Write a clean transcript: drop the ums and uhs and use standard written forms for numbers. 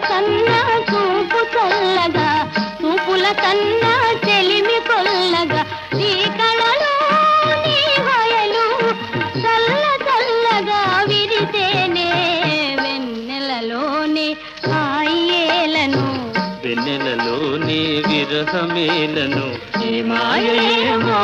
కన్నా చూపు చల్లగా చూపుల కన్నా చెలిమి కొల్లగా నీ కళలో నీ హయలు చల్ల చల్లగా విరితేనే వెన్నెలలోనే హాయేలను వెన్నెలలోనే విరహమేలను ఏ మాయేమో